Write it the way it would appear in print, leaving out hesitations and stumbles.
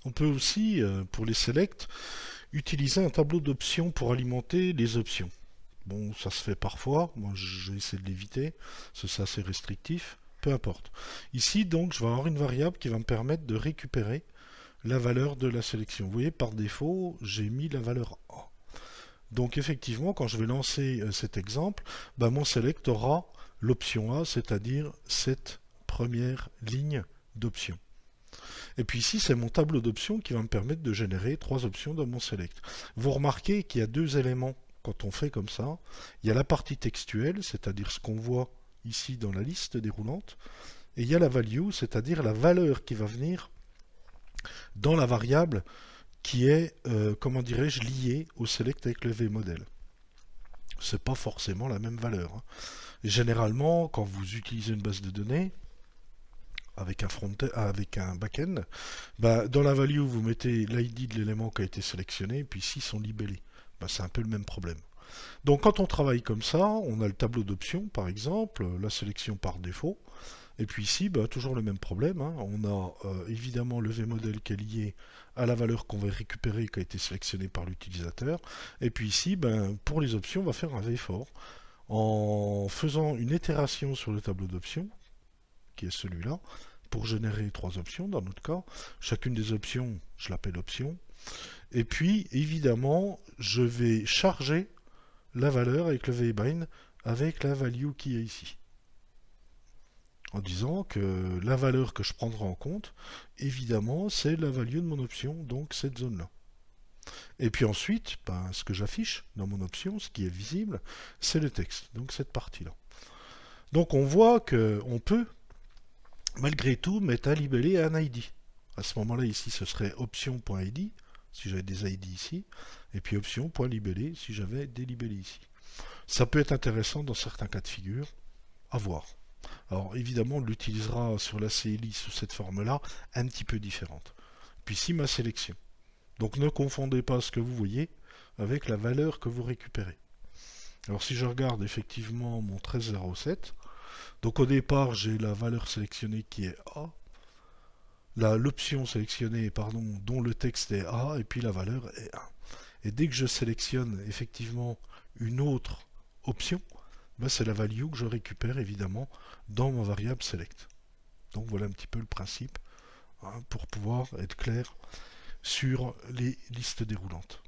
On peut aussi, pour les selects, utiliser un tableau d'options pour alimenter les options. Bon, ça se fait parfois, moi j'ai essayé de l'éviter, parce que c'est assez restrictif, peu importe. Ici donc je vais avoir une variable qui va me permettre de récupérer la valeur de la sélection. Vous voyez, par défaut, j'ai mis la valeur A. Donc effectivement, quand je vais lancer cet exemple, bah, mon select aura l'option A, c'est-à-dire cette première ligne d'options. Et puis ici, c'est mon tableau d'options qui va me permettre de générer trois options dans mon select. Vous remarquez qu'il y a deux éléments quand on fait comme ça. Il y a la partie textuelle, c'est-à-dire ce qu'on voit ici dans la liste déroulante, et il y a la value, c'est-à-dire la valeur qui va venir dans la variable qui est, comment dirais-je, liée au select avec le vmodel. C'est pas forcément la même valeur, hein. Généralement, quand vous utilisez une base de données, avec un avec un backend, bah, dans la value, vous mettez l'ID de l'élément qui a été sélectionné, et puis ici, ils sont libellés. Bah, c'est un peu le même problème. Donc quand on travaille comme ça, on a le tableau d'options, par exemple, la sélection par défaut, et puis ici, bah, toujours le même problème, hein. On a évidemment le vmodel qui est lié à la valeur qu'on va récupérer qui a été sélectionnée par l'utilisateur, et puis ici, ben, pour les options, on va faire un vfor en faisant une itération sur le tableau d'options, qui est celui-là, pour générer trois options dans notre cas. Chacune des options, je l'appelle option. Et puis, évidemment, je vais charger la valeur avec le vbind avec la value qui est ici. En disant que la valeur que je prendrai en compte, évidemment, c'est la value de mon option, donc cette zone-là. Et puis ensuite, ben, ce que j'affiche dans mon option, ce qui est visible, c'est le texte, donc cette partie-là. Donc on voit qu'on peut malgré tout mettre un libellé et un ID. À ce moment-là, ici, ce serait option.id, si j'avais des ID ici, et puis option.libellé, si j'avais des libellés ici. Ça peut être intéressant dans certains cas de figure, à voir. Alors évidemment, on l'utilisera sur la CLI sous cette forme-là, un petit peu différente. Puis ici, ma sélection. Donc ne confondez pas ce que vous voyez avec la valeur que vous récupérez. Alors si je regarde effectivement mon 1307, donc au départ j'ai la valeur sélectionnée qui est A, l'option sélectionnée, pardon, dont le texte est A, et puis la valeur est 1. Et dès que je sélectionne effectivement une autre option, ben c'est la value que je récupère évidemment dans ma variable select. Donc voilà un petit peu le principe, hein, pour pouvoir être clair sur les listes déroulantes.